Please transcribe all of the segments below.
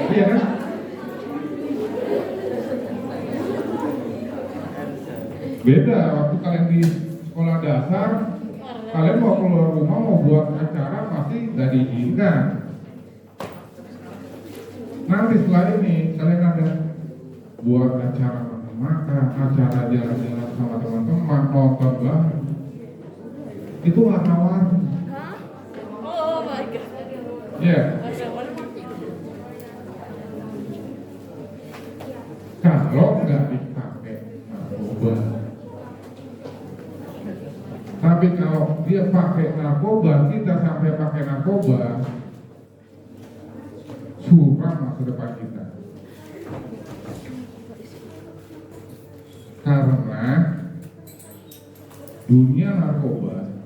Iya kan? Beda waktu kalian di sekolah dasar, kalian mau keluar rumah mau buat acara pasti nggak diizinkan. Nanti setelah ini kalian ada buat acara makan, acara jalan-jalan sama teman-teman, nonton bareng. Itu warna-warni. Oh my god. Ya, kalau nggak dipakai narkoba. Tapi kalau dia pakai narkoba, kita sampai pakai narkoba, suram masa depan kita. Karena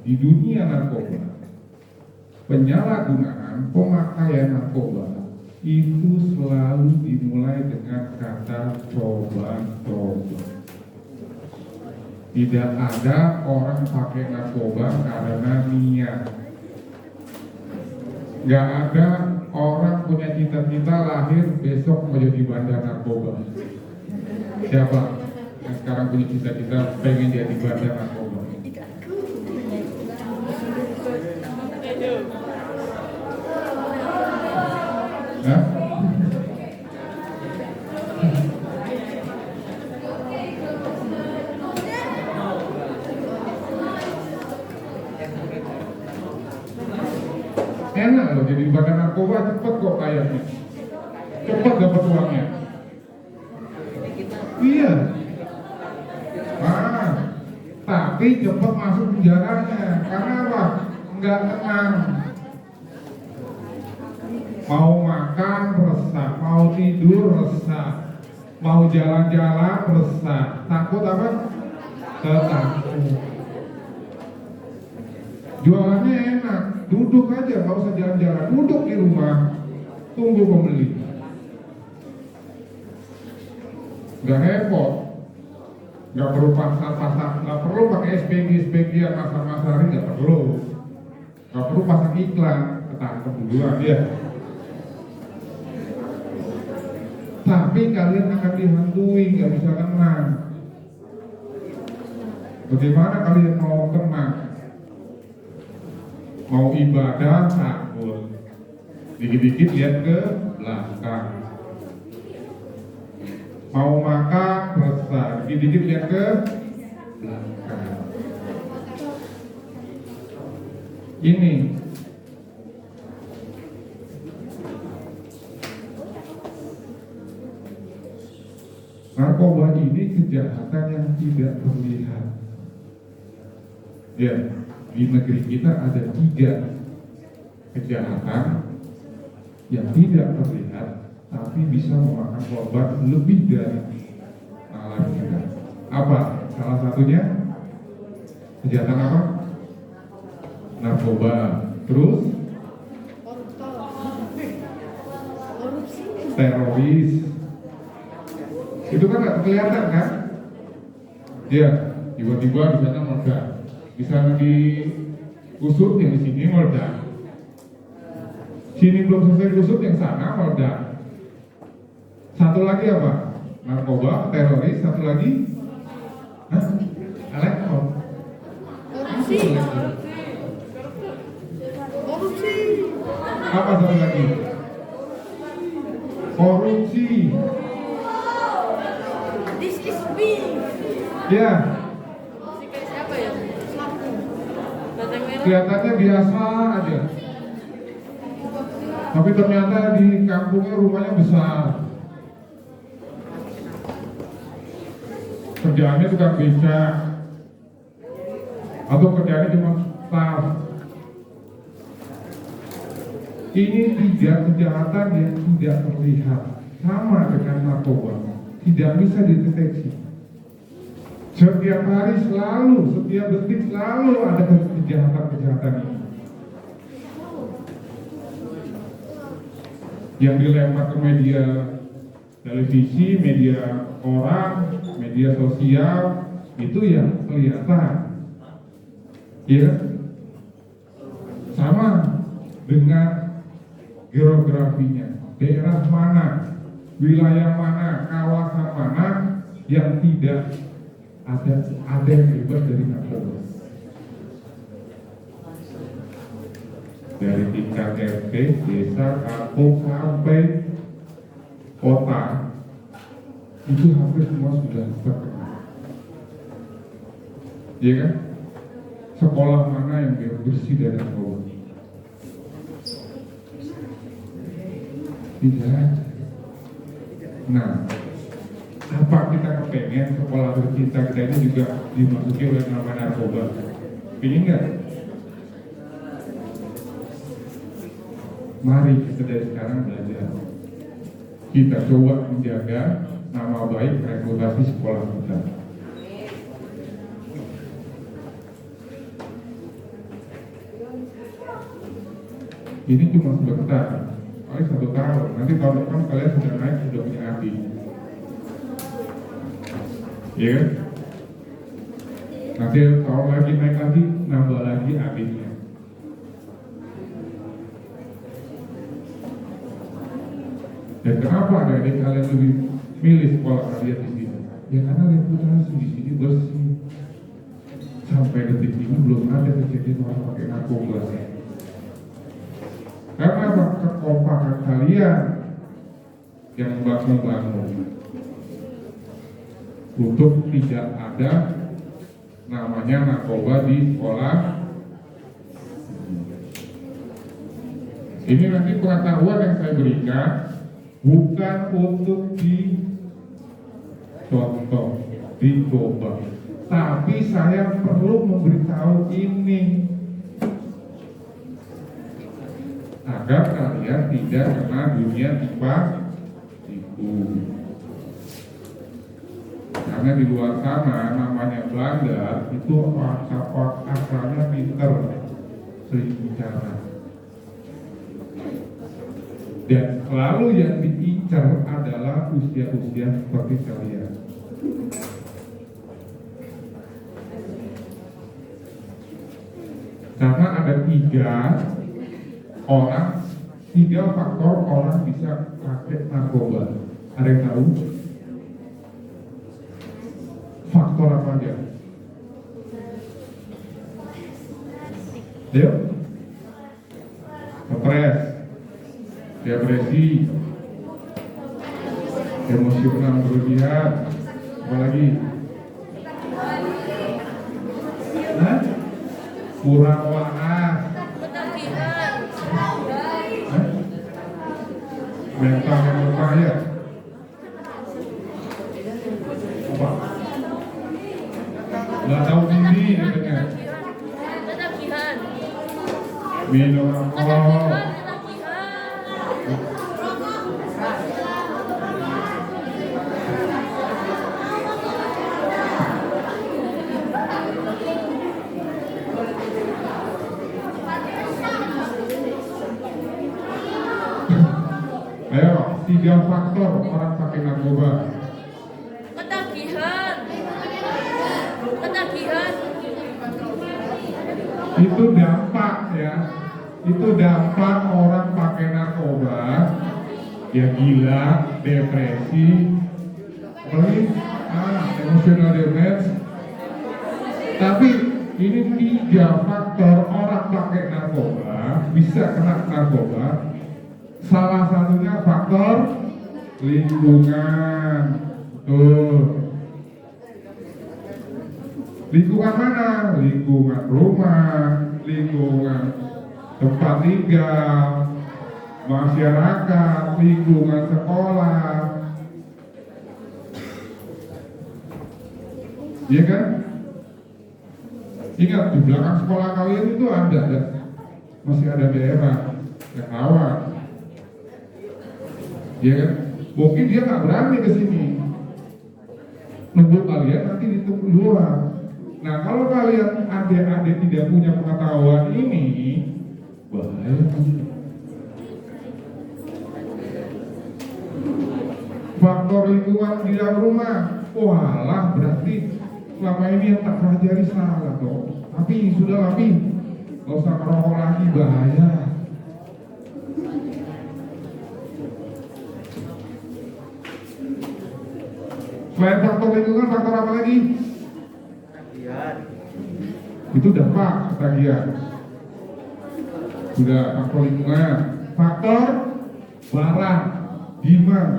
di dunia narkoba, penyalahgunaan pemakaian narkoba itu selalu dimulai dengan kata coba-coba. Tidak ada orang pakai narkoba karena niat. Gak ada orang punya cita-cita lahir besok mau jadi bandar narkoba. Siapa yang sekarang punya cita-cita pengen jadi bandar narkoba? Hah? Enak loh jadi bandar narkoba, cepet kok kayaknya, cepet dapat uangnya. Iya. Tapi cepet masuk penjaranya. Karena apa? Nggak tenang. Mau makan resah, mau tidur resah, mau jalan-jalan resah. Takut apa? Takut. Jualannya enak, duduk aja, nggak usah jalan-jalan, duduk di rumah, tunggu pembeli. Nggak repot, nggak perlu pasang, nggak perlu pakai SPG yang masar-masarin, nggak perlu pasang iklan, ketangkep duluan ya. Tapi kalian akan dihantui, nggak bisa tenang. Bagaimana kalian mau tenang? Mau ibadah takut, dikit-dikit lihat ke belakang. Mau makan resah, dikit-dikit lihat ke belakang. Ini narkoba ini kejahatan yang tidak terlihat. Ya, di negeri kita ada 3 kejahatan yang tidak terlihat tapi bisa memakan korban lebih dari nalar kita. Apa? Salah satunya kejahatan apa? Narkoba. Terus teroris. Itu kan nggak kelihatan kan? Ya, tiba-tiba di sana meledak. Di sana diusut, yang di sini meledak. Sini belum selesai diusut, yang sana meledak. Satu lagi apa? Narkoba, teroris, satu lagi? Hah? Elektron. Korupsi. Apa satu lagi? Korupsi. This is me. Ya, Siapa ya? Batang merah. kelihatannya biasa aja. Tapi ternyata di kampungnya rumahnya besar. Kerjaannya tukang beca, atau kerjaannya cuma staff. Ini 3 kejahatan yang tidak terlihat, sama dengan narkoba, tidak bisa dideteksi. Setiap hari selalu, setiap detik selalu ada kejahatan-kejahatan ini yang dilempar ke media televisi, media orang, media sosial, itu yang kelihatan. Ya, sama dengan geografinya, daerah mana, wilayah mana, kawasan mana yang tidak ada yang bebas dari narkoba. Dari tingkat RT, desa, kampung sampai kota, itu hampir semua sudah terkena. Iya kan? Sekolah mana yang bersih dari narkoba? Tidak. Nah, apa kita kepengen sekolah kita ini juga dimasuki oleh nama narkoba? Ini enggak? Mari kita dari sekarang belajar. Kita coba menjaga nama baik reputasi sekolah kita. Ini cuma sebentar, paling 1 tahun. Nanti tahun depan kalian sudah naik, sudah punya hati. Iya kan? Nanti tahun lagi naik lagi, nambah lagi adiknya. Dan kenapa adik kalian lebih milih sekolah kalian di sini? Ya karena reputasi di sini bersih. Sampai detik ini belum ada kejadian orang pakai narkoba. Karena apa? Kekompakan kalian yang membangun untuk tidak ada namanya narkoba di sekolah. Ini nanti pengetahuan yang saya berikan bukan untuk dicontoh, dicoba, tapi saya perlu memberitahu ini agar kalian tidak kena dunia tipu. Karena di luar sana namanya Belanda itu asalnya pinter, sering bicara. Dan selalu yang diincar adalah usia-usia seperti kalian. Karena ada 3 faktor orang bisa pakai narkoba. Ada yang tahu? Faktor apa aja? Dia stres, depresi, emosional berlebihan, apa lagi? Kurang waras, mental yang berbahaya, apa? Nggak tahu diri katanya, minum alkohol. Ayo, 3 faktor orang pakai narkoba. Ketagihan. Itu dampak ya. Itu dampak orang pakai narkoba. Ya gila, depresi, emotional damage. Tapi ini 3 faktor orang pakai narkoba bisa kena narkoba. Salah satunya faktor lingkungan. Tuh. Lingkungan mana? Lingkungan rumah, lingkungan tempat tinggal, masyarakat, lingkungan sekolah. Iya kan? Ingat di belakang sekolah kalian itu ada masih ada daerah yang rawan. Ya kan? Mungkin dia nggak berani ke sini. Nunggu kalian nanti di luar. Nah kalau kalian adik-adik tidak punya pengetahuan ini, bahaya. Faktor lingkungan di dalam rumah, walah berarti selama ini yang tak pelajari salah dong. Tapi sudah nggak usah merokok lagi, bahaya. Selain faktor lingkungan, faktor apa lagi? Ketagihan. Itu dampak ketagihan. Sudah faktor lingkungan, faktor barang, demand.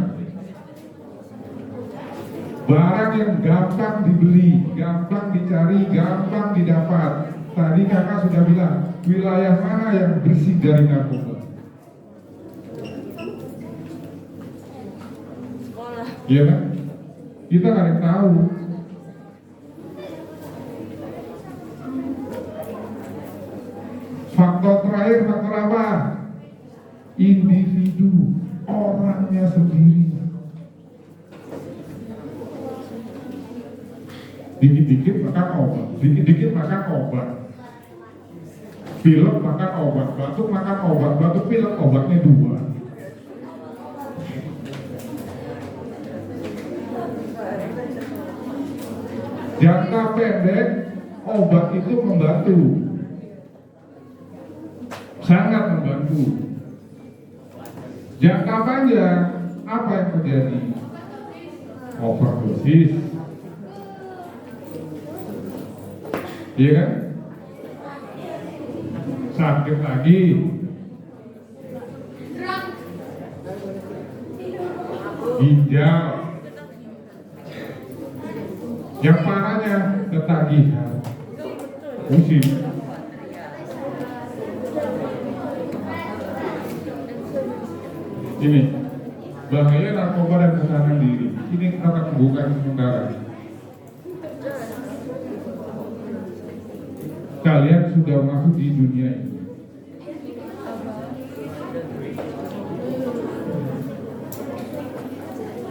Barang yang gampang dibeli, gampang dicari, gampang didapat. Tadi kakak sudah bilang, wilayah mana yang bersih dari narkoba? Sekolah. Iya kan? Kita nggak ada yang tahu. Faktor terakhir, faktor apa? Individu, orangnya sendiri. Dikit-dikit makan obat, dikit-dikit makan obat. Pilek makan obat, batuk makan obat, batuk pilek obatnya 2. Jangka pendek, obat itu membantu, sangat membantu. Jangka panjang, apa yang terjadi? Overdosis, iya kan? Sakit lagi, ginjal. Yang parahnya ketagihan, pusing. Ini bahaya narkoba dan kesadaran diri. Ini akan bukan sementara. Kalian sudah masuk di dunia ini.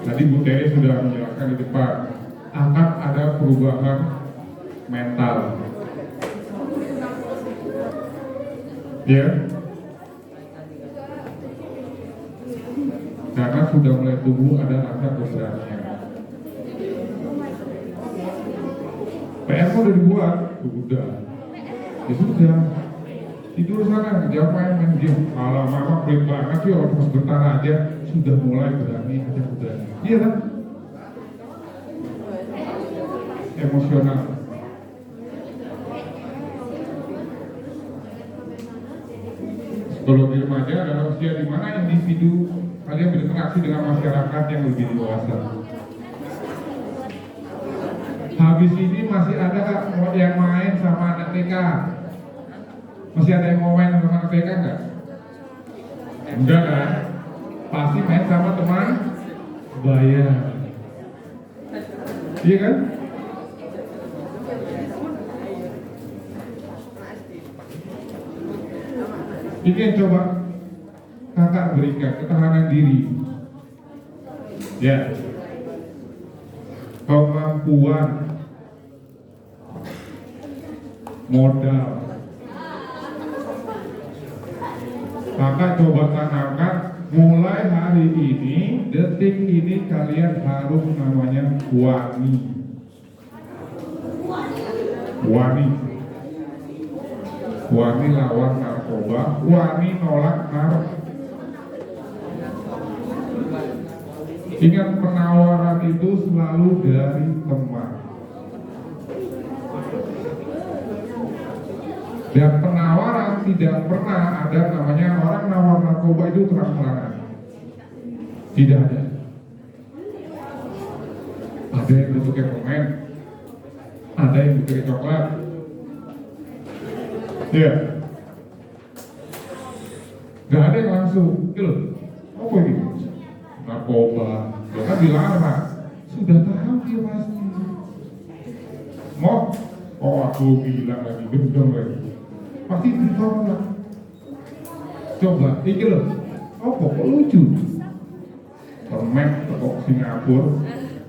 Tadi Bu Tere sudah menjelaskan di depan, akan ada perubahan mental. Ya, karena sudah mulai tumbuh ada rasa keberanian. PR udah dibuat, udah. Ya sudah, tidur sana, jangan main game. Kalau mama pelit banget sih, orang sebentar aja sudah mulai berani, ada berani. Iya kan? Emosional. Psikologi remaja adalah usia di mana individu kalian berinteraksi dengan masyarakat yang lebih dewasa. Habis ini masih ada yang main sama anak TK? Masih ada yang mau main sama anak TK nggak? Enggak kan? Pasti main sama teman bayar. Iya kan? Ini yang coba kakak berikan, ketahanan diri. Ya, kemampuan, modal. Kakak coba tanamkan mulai hari ini, detik ini kalian harus namanya wani. Wani. Wani lawan narkoba, wani nolak narkoba. Ingat, penawaran itu selalu dari teman. Dan penawaran tidak pernah ada namanya orang nawar narkoba itu terang-terangan. Tidak ada. Ada yang bentuknya permen, ada yang bentuknya coklat. Ya, nggak ada yang langsung, gitu. Apa ini? Narkoba, ya kan dilarang. Sudah tahu dia pasti. Mau, oh aku bilang lagi gendong lagi. Pasti ditolak. Coba, iki loh. Oh kok lucu. Permen toko Singapura.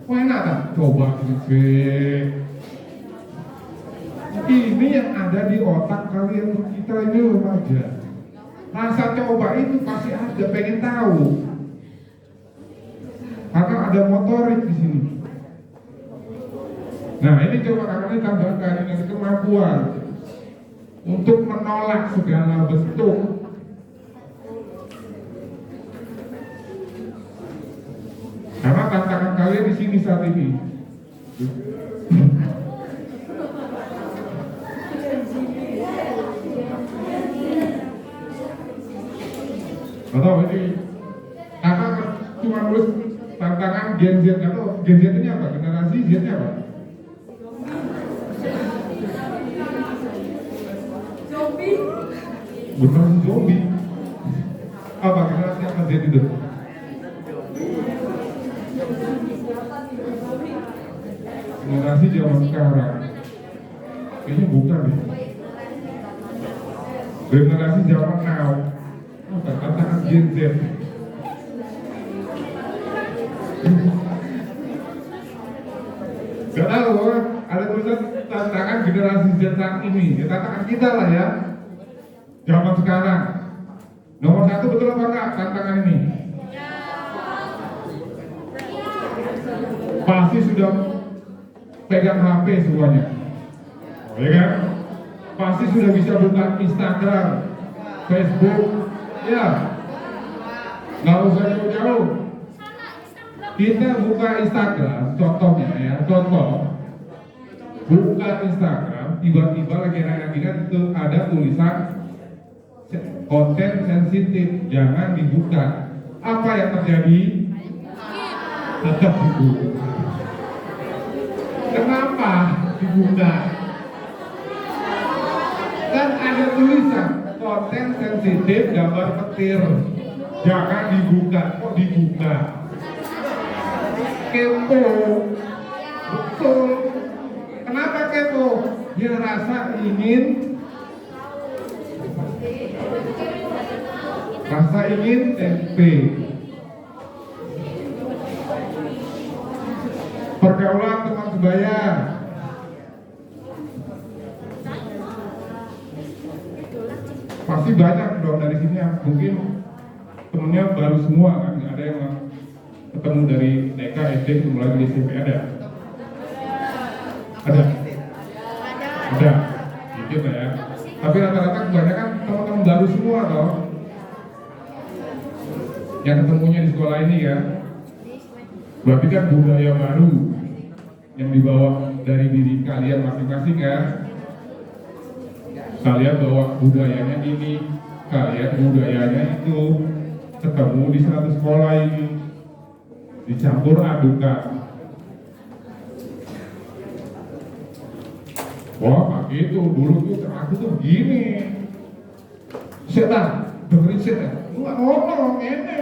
Wah enak tak? Coba sih. Ini yang ada di otak kalian, kita ini remaja. Rasa coba itu pasti ada, pengen tahu. Karena ada motorik di sini. Nah ini coba kakak tambahkan dengan kemampuan untuk menolak segala bentuk Karena tantangan kalian di sini saat ini. Atau ini karena cuma nulis tantangan Gen Z, atau Gen Z ini apa? Generasi Z nya apa? Generasi zombie. Apa generasi apa Z itu? Generasi zaman sekarang. Kayaknya bukan deh. Generasi zaman now. Apa? Tantangan Gen Z. Gak tahu, ada tulisan tantangan generasi Z saat ini. Ya tantangan kita lah ya. Zaman sekarang. Nomor 1 betul apa enggak tantangan ini? Pasti sudah pegang HP semuanya. Ya kan? Pasti sudah bisa buka Instagram, Facebook. Ya. Nggak usah jauh-jauh. Kita buka Instagram, contohnya ya, contoh. Buka Instagram, tiba-tiba lagi enak-enak itu ada tulisan konten sensitif, jangan dibuka. Apa yang terjadi? Tetap dibuka. Kenapa dibuka? Kan ada tulisan konten sensitif, gambar petir, jangan dibuka. Kok dibuka? Kepo. Betul. Kenapa kepo? Dia rasa ingin tempe. Pergaulan teman sebaya. Pasti banyak dong dari sini yang mungkin temennya baru semua kan, ada yang ketemu dari TK, SD, ketemu lagi di SMP, ada? Dikit lah ya. Tapi rata-rata kebanyakan teman-teman baru semua toh yang ketemunya di sekolah ini ya. Berarti kan budaya baru yang dibawa dari diri kalian masing-masing ya. Kalian bawa budayanya ini, kalian budayanya itu, ketemu di satu sekolah ini, dicampur adukan. Wah, Pak itu dulu tuh aku tuh gini. Setan, dengerin setan. Enggak ngomong ini.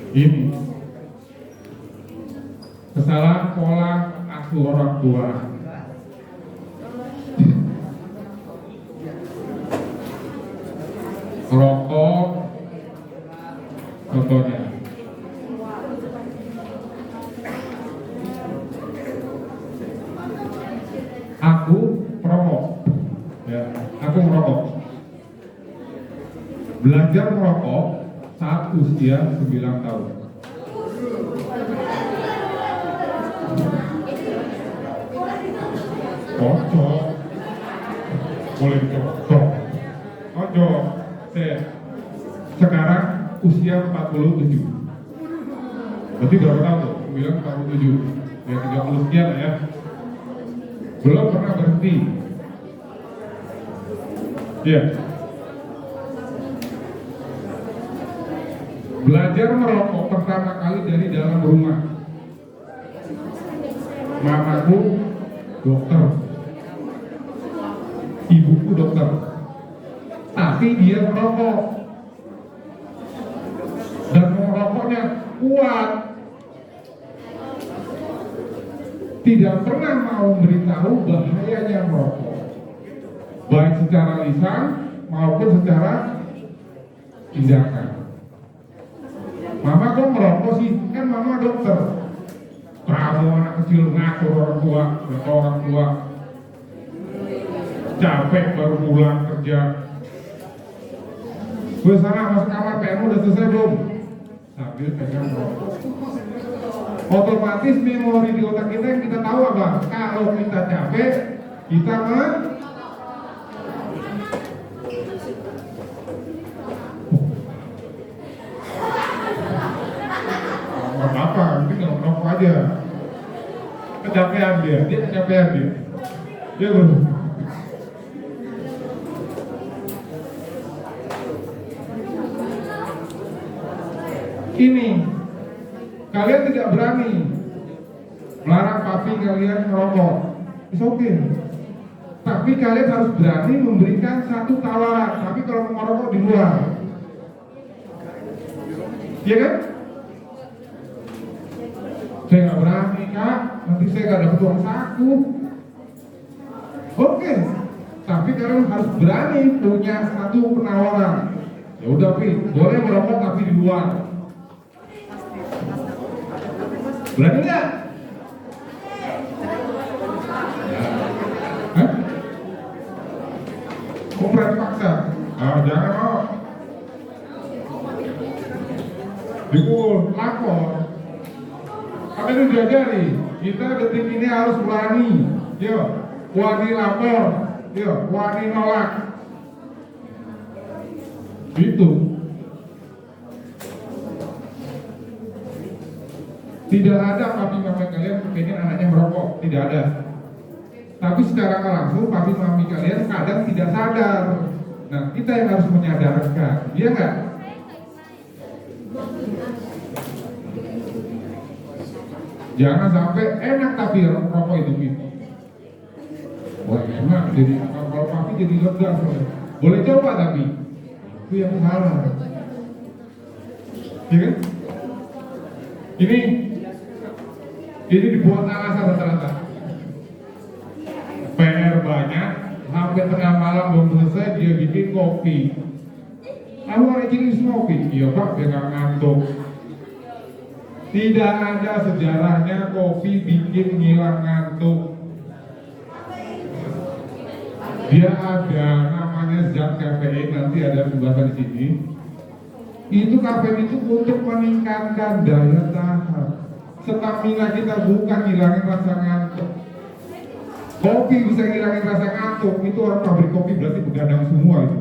Ini kesalahan pola asuh orang tua. Rokok, contohnya. Aku perokok, ya, aku merokok. Belajar merokok saat usia 9 tahun. Cocok, boleh cocok. Cocok. Sekarang usia 47. Berarti berapa tahun tuh? 9, 47. Ya 30 sekian lah ya. Belum pernah berhenti. Ya. Belajar merokok pertama kali dari dalam rumah. Mamaku dokter, ibuku dokter, tapi dia merokok dan merokoknya kuat. Tidak pernah mau memberitahu bahayanya merokok, baik secara lisan maupun secara tindakan. Mama kok merokok sih? Kan mama dokter. Kamu anak kecil ngatur orang tua, atau orang tua capek baru pulang kerja. Gue sana masuk kamar, PM udah selesai belum? Sambil pegang rokok. Otomatis memori di otak kita yang kita tahu apa? Kalau kita capek, kita aja. Kecapean dia kecapean dia. Ya bro. Ini, kalian tidak berani melarang papi kalian merokok. It's okay. Tapi kalian harus berani memberikan satu tawaran. Tapi kalau mau merokok di luar, iya kan? Saya nggak berani kak, nanti saya nggak dapat uang saku. Oke, tapi kalian harus berani punya satu penawaran. Ya udah pi, boleh merokok tapi di luar. Berani nggak? Hah? Komplain paksa? Jangan mau. Dipukul, lapor. Kami itu diajari, kita detik ini harus berani. Yo, wani lapor. Yo, wani nolak. Itu. Tidak ada papi mami kalian pengen anaknya merokok, tidak ada. Tapi secara langsung papi mami kalian kadang tidak sadar. Nah, kita yang harus menyadarkan, iya nggak? Jangan sampai enak tapi rokok itu gitu. Wah enak, jadi kalau papi jadi lega soalnya. Boleh coba tapi itu yang salah. Iya kan? Ini dibuat alasan rata-rata. PR banyak, sampai tengah malam belum selesai dia bikin kopi. Kamu hari ini kopi? Iya pak, dia nggak ngantuk. Tidak ada sejarahnya kopi bikin ngilang ngantuk. Dia ada namanya zat kafein, nanti ada pembahasan di sini. Itu kafein itu untuk meningkatkan daya tahan. Stamina kita bukan ngilangin rasa ngantuk. Kopi bisa ngilangin rasa ngantuk, itu orang pabrik kopi berarti begadang semua itu.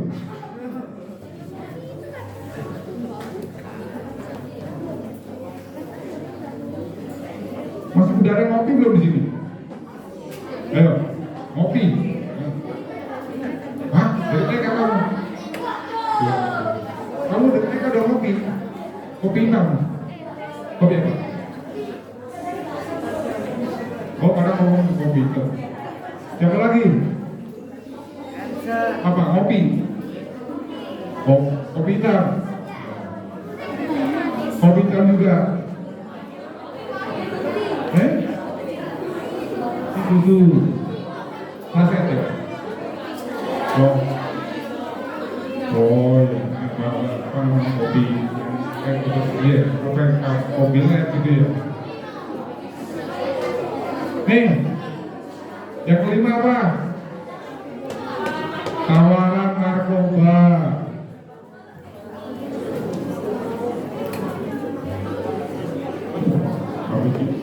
Masih udara ngopi belum di sini? Ayo, ngopi. Hah? Dari TK kamu? Ya. Kamu dari TK udah ngopi? Kopi hitam? Kopi apa? Oh, karena ngomong kopi hitam. Siapa lagi? Apa? Ngopi? Oh, kopi hitam. Kopi hitam juga. Susu saset ya? Oh ya, apa kopi iya, kopinya gitu ya. Nih, yang kelima apa? Tawaran narkoba.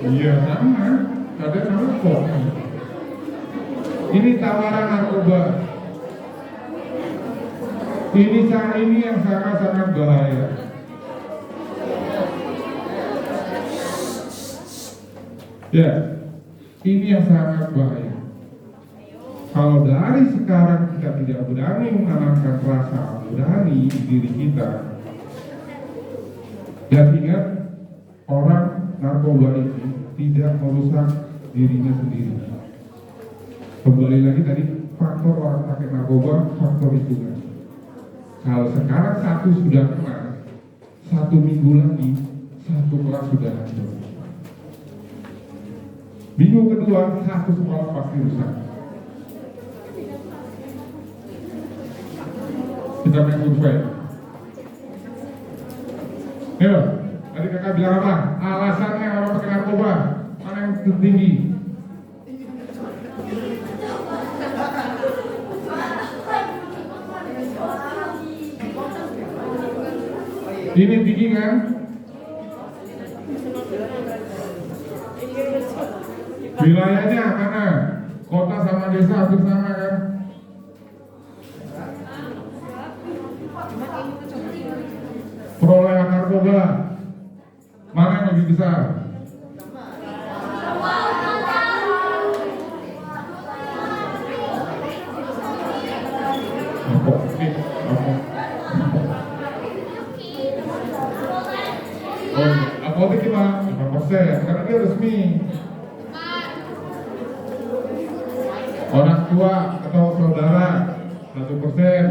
Iya sama, ada sama kok. Ini tawaran narkoba. Ini yang sangat-sangat bahaya. Ya, ini yang sangat bahaya. Kalau dari sekarang kita tidak berani menanamkan rasa berani di diri kita, dan ingat, orang narkoba ini tidak merusak dirinya sendiri. Kembali lagi tadi, faktor orang pakai narkoba, faktor lingkungan. Kalau sekarang satu sudah kena, 1 minggu lagi, 1 kelas sudah hancur. Minggu kedua, 1 sekolah pasti rusak. Kita main survei. Ayo, tadi kakak bilang apa? Alasannya orang pakai narkoba, mana yang tertinggi? Ini tinggi kan? Wilayahnya mana? Kota sama desa hampir sama kan? Perolehan narkoba mana yang lebih besar? Oh, apotek gimana? 5%, karena dia resmi. Orang tua atau saudara 1%,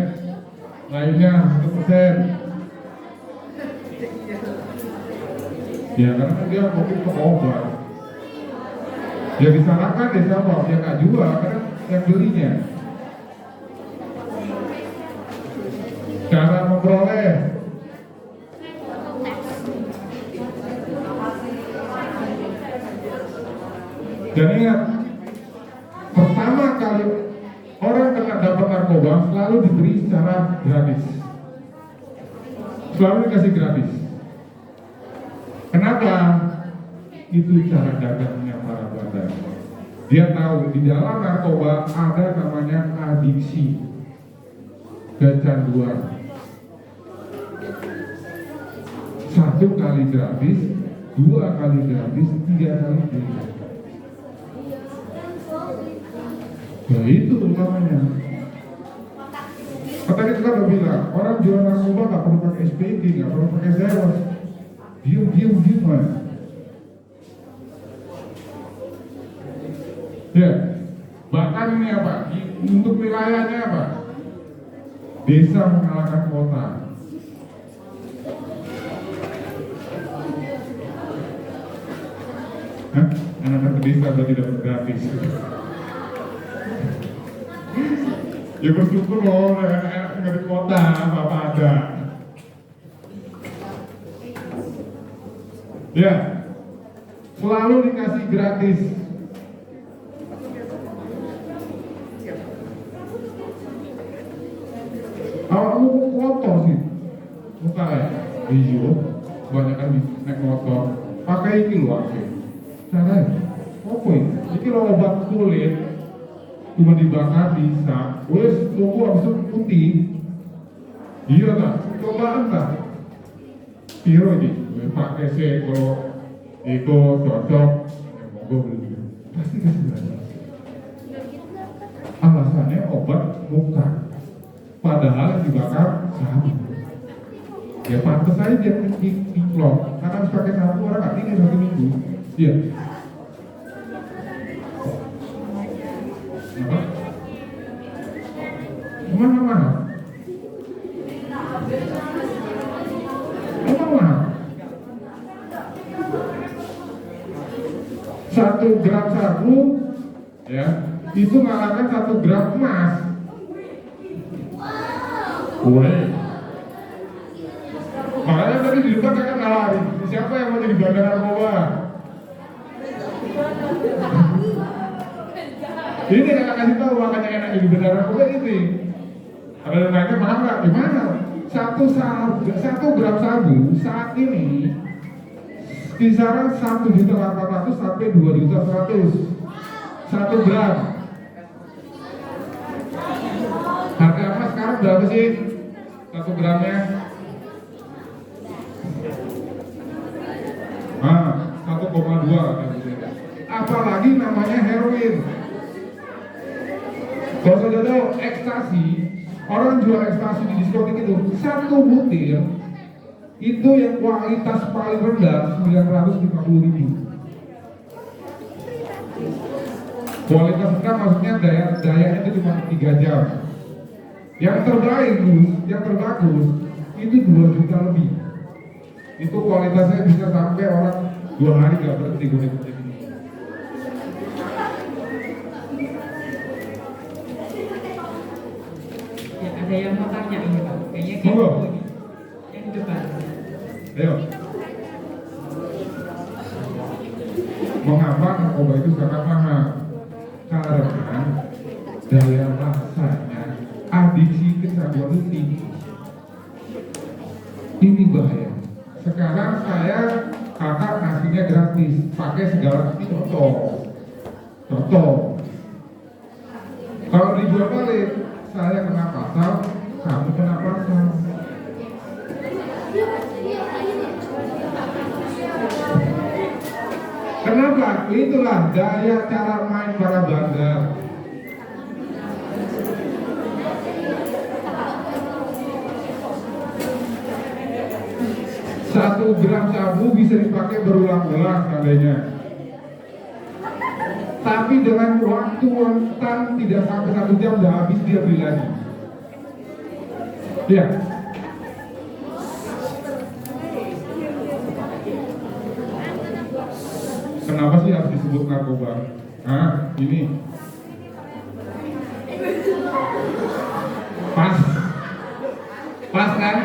lainnya 1%. Ya karena dia mungkin ke obat. Ya disalahkan deh sama dia nggak jual karena yang belinya. Cara memperoleh. Dan ingat, pertama kali orang kena dapat narkoba selalu diberi secara gratis. Selalu dikasih gratis. Kenapa? Itu cara dagangnya para bandar. Dia tahu di dalam narkoba ada namanya adiksi, kecanduan. 1 kali gratis, 2 kali gratis, 3 kali gratis. Ya itu utamanya. Tadi kita udah bilang, orang jual narkoba nggak perlu pakai SPG, nggak perlu pakai sales. Diam aja. Ya, bahkan ini apa? Untuk wilayahnya apa? Desa mengalahkan kota. Hah? Anak-anak desa sudah tidak gratis. Ya bersyukur loh, anak-anak di kota apa ada. Ya, selalu dikasih gratis. Kamu kotor sih, muka ya, iya, kebanyakan naik motor, pakai ini loh aku. Caranya, apa ini? Ini lo obat kulit, cuma dibakar bisa, wes tunggu habis itu putih. Iya tak? Cobaan tak? Piro ini, pakai sih kalau itu cocok, ya monggo beli. Pasti kasih gratis. Alasannya obat muka. Padahal dibakar sama. Ya pantas aja dia diklok. Karena harus pakai sapu orang nggak tinggal 1 minggu. Iya. Apa? Emang mahal? Emang mahal? 1 gram sabu, ya, itu mengalahkan 1 gram emas. Boleh. Makanya tadi di depan kakak nawarin, siapa yang mau jadi bandar narkoba? Ini kakak kasih tahu makanya enak jadi bandar narkoba ini. Ada yang nanya mahal nggak? Gimana? 1 gram sabu saat ini kisaran 1.400.000 sampai 2.100.000 1 gram. Harga emas sekarang berapa sih? 1 gramnya? 1,2. Apalagi namanya heroin. Kalau saja tahu ekstasi, orang jual ekstasi di diskotik itu 1 butir itu yang kualitas paling rendah 950.000. Kualitas rendah maksudnya dayanya itu cuma 3 jam. Yang terbaik, yang terbagus itu 2 juta lebih. Itu kualitasnya bisa sampai orang 2 hari gak berhenti kuning-kuning. Ya, ada yang mau tanya ini Pak, kayaknya Monggo. ini yang di depan. Ayo. Mengapa narkoba itu sangat mahal? Karena daya rasanya adiksi kecanduan itu tinggi. Ini bahaya. Sekarang saya kakak ngasihnya gratis, pakai segala ini cocok. Kalau dijual balik, saya kena pasal, kamu kena pasal. Kenapa? Itulah daya cara main para bandar. 1 gram sabu bisa dipakai berulang-ulang seandainya. Tapi dengan waktu rentan tidak sampai 1 jam udah habis, dia beli lagi. Ya. Kenapa sih harus disebut narkoba? Ini pas kan?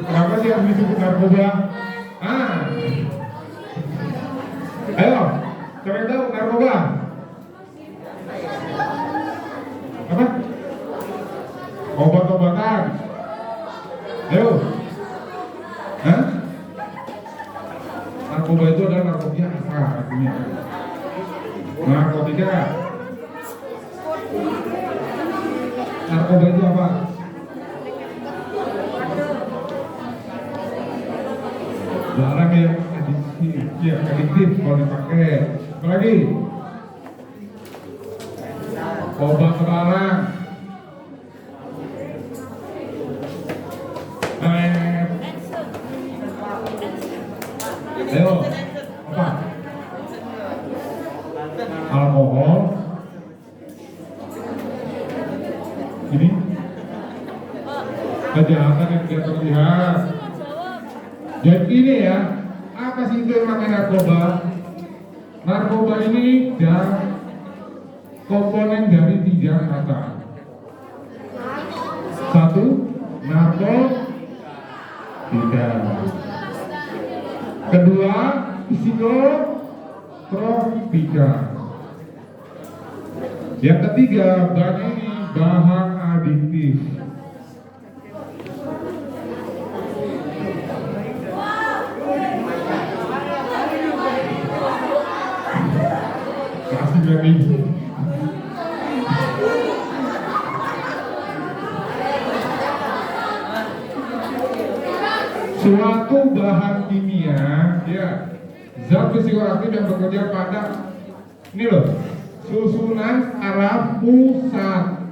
Kenapa sih harus disebut narkoba? Ayo, siapa yang tahu narkoba? Apa? Obat-obatan. Ayo. Narkoba itu adalah narkotika apa artinya? Narkotika. Narkoba itu apa? Barang yang adiktif kalau dipakai. Apa lagi? Obat terlarang. Ayo, apa? Alkohol. Ini kejahatan yang tidak terlihat. Jadi ini ya, apa sih itu yang namanya narkoba? Narkoba ini komponen dari 3 kata. 1, narkotika. 2, psikotropika. Yang ketiga, bahan adiktif. Kasih lagi. Suatu bahan kimia, ya, zat psikoaktif yang bekerja pada ini loh, susunan saraf pusat.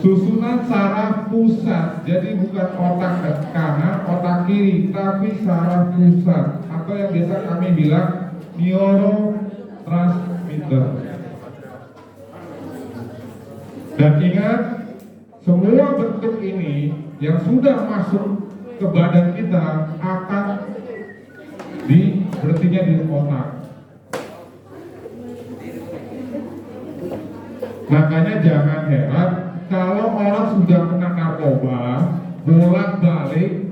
Susunan saraf pusat, jadi bukan otak kanan, otak kiri, tapi saraf pusat, atau yang biasa kami bilang neurotransmitter. Dan ingat, semua bentuk ini yang sudah masuk ke badan kita akan berhentinya di otak. Makanya jangan heran kalau orang sudah kena narkoba, bolak-balik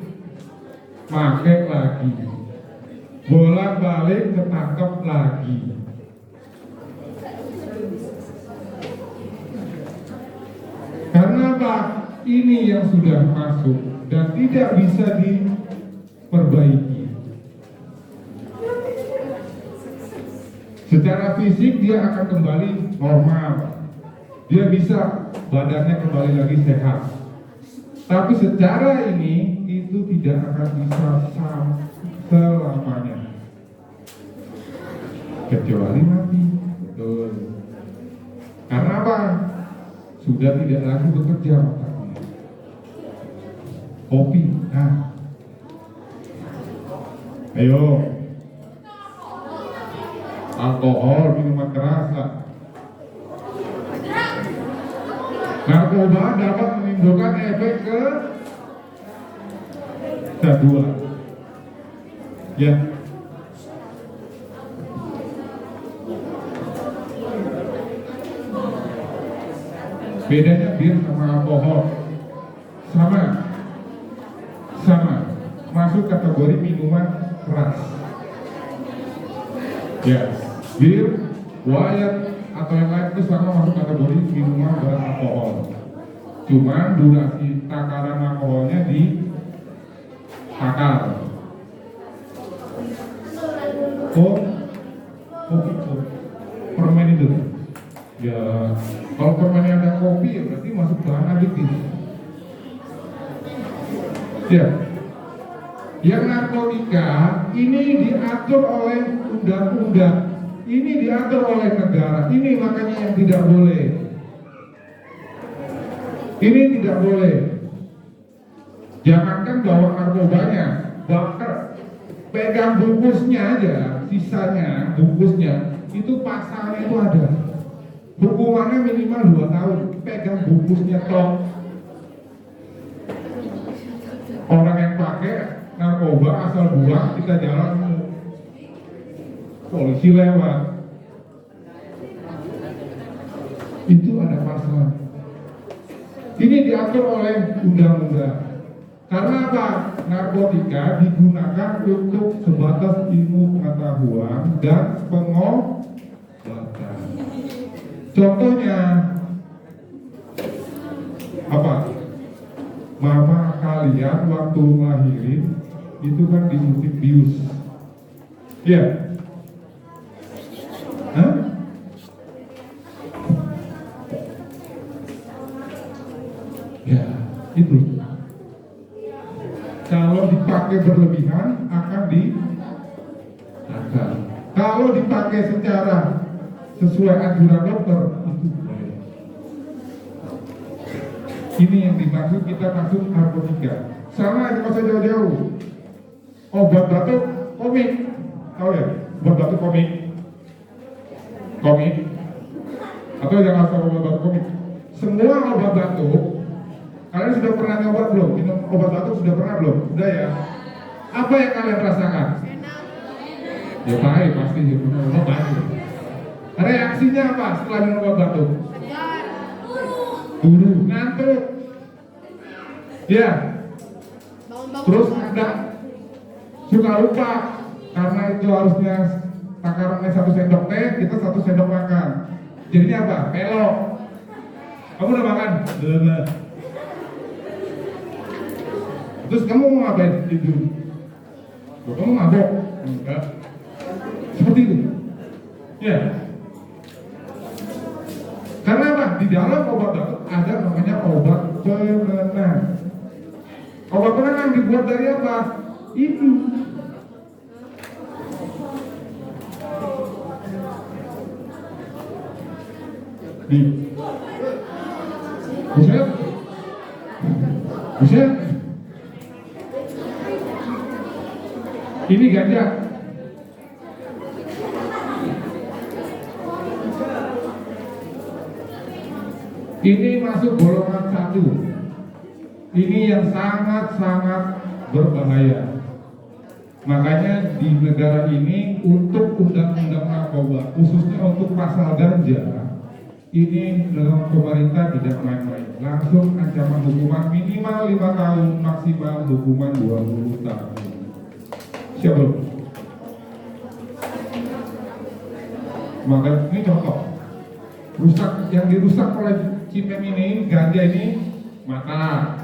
pakai lagi, bolak-balik ketangkep lagi. Karena apa? Ini yang sudah masuk dan tidak bisa diperbaiki. Secara fisik dia akan kembali normal, dia bisa badannya kembali lagi sehat. Tapi secara ini itu tidak akan bisa selamanya, kecuali mati. Betul. Karena apa? Sudah tidak lagi bekerja otaknya. Kopi, ayo. Alkohol, minuman keras. Narkoba dapat menimbulkan efek kecanduan. Ya. Bedanya bir sama alkohol sama masuk kategori minuman keras. Ya, bir, wine atau yang lain itu sama masuk kategori minuman beralkohol. Cuman durasi takaran alkoholnya ditakar. Kopi permen itu. Ya, kalau permennya ada kopi ya berarti masuk bahan adiktif. Ya, yang narkotika ini diatur oleh undang-undang, ini diatur oleh negara. Ini makanya yang tidak boleh. Ini tidak boleh. Jangankan bawa narkobanya, bahkan pegang bungkusnya aja, sisanya bungkusnya itu pasalnya itu ada. Hukumannya minimal 2 tahun. Pegang bungkusnya toh. Orang yang pakai narkoba asal buang, kita jalan, polisi lewat, itu ada pasal. Ini diatur oleh undang-undang. Karena apa? Narkotika digunakan untuk sebatas ilmu pengetahuan dan pengobatan. Contohnya apa? Mama kalian waktu ngelahirin itu kan disuntik bius. Iya. Hah? Ya, itu. Kalau dipakai berlebihan akan ditahan. Kalau dipakai secara sesuai anjuran dokter itu boleh. Ini yang dimaksud kita masuk narkotika. Sama aja, nggak usah jauh-jauh. Obat batuk komik, tahu ya? Obat batuk komik, atau jangan asal obat batuk komik. Semua obat batuk, kalian sudah pernah nyoba belum? Minum obat batuk sudah pernah belum? Sudah ya? Apa yang kalian rasakan? Ya baik, pasti ya, minum batuk. Reaksinya apa setelah minum obat batuk? Turun, ngantuk. Ya. Terus ada suka lupa karena itu harusnya takarannya 1 sendok teh, kita 1 sendok makan. Jadinya apa? Pelok. Kamu udah makan? Belum. Terus kamu mau ngapain? Tidur. Kamu mabok? Enggak. Seperti itu. Ya. Karena apa? Di dalam obat batuk ada namanya obat penenang. Obat penenang dibuat dari apa? Itu. Di. Buset. Ini ganja. Ini masuk golongan 1. Ini yang sangat-sangat berbahaya. Makanya di negara ini untuk undang-undang narkoba, khususnya untuk pasal ganja, ini dalam pemerintah tidak main-main. Langsung ancaman hukuman minimal 5 tahun, maksimal hukuman 20 tahun. Siapa? Maka ini contoh. Rusak, yang dirusak oleh cipem ini, ganja ini, mata,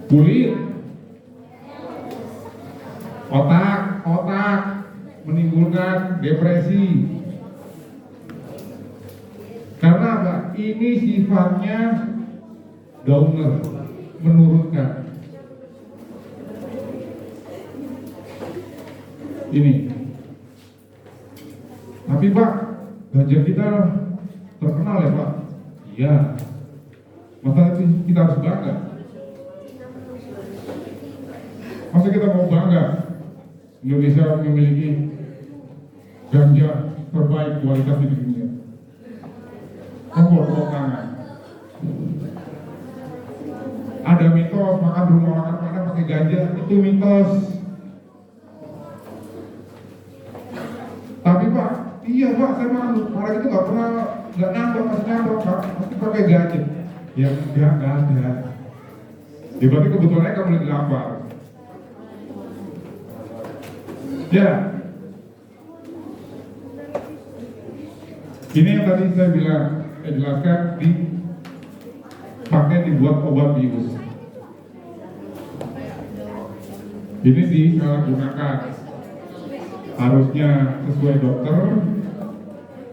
kulit, otak, menimbulkan depresi. Karena apa? Ini sifatnya downer, menurunkan. Ini. Tapi Pak, ganja kita terkenal ya Pak? Iya. Masa kita harus bangga? Masa kita mau bangga Indonesia memiliki ganja terbaik kualitas di dunia? Tepuk tangan. Ada mitos makan rumah makan Padang pakai ganja, itu mitos. Tapi Pak, iya Pak, saya makan orang itu nggak pernah kasih nambah Pak, pasti pakai ganja. Ya enggak ada. Ya berarti kebetulannya kamu lagi lapar. Ya. Ini yang tadi saya jelaskan pakai dibuat obat bius. Ini disalahgunakan. Harusnya sesuai dokter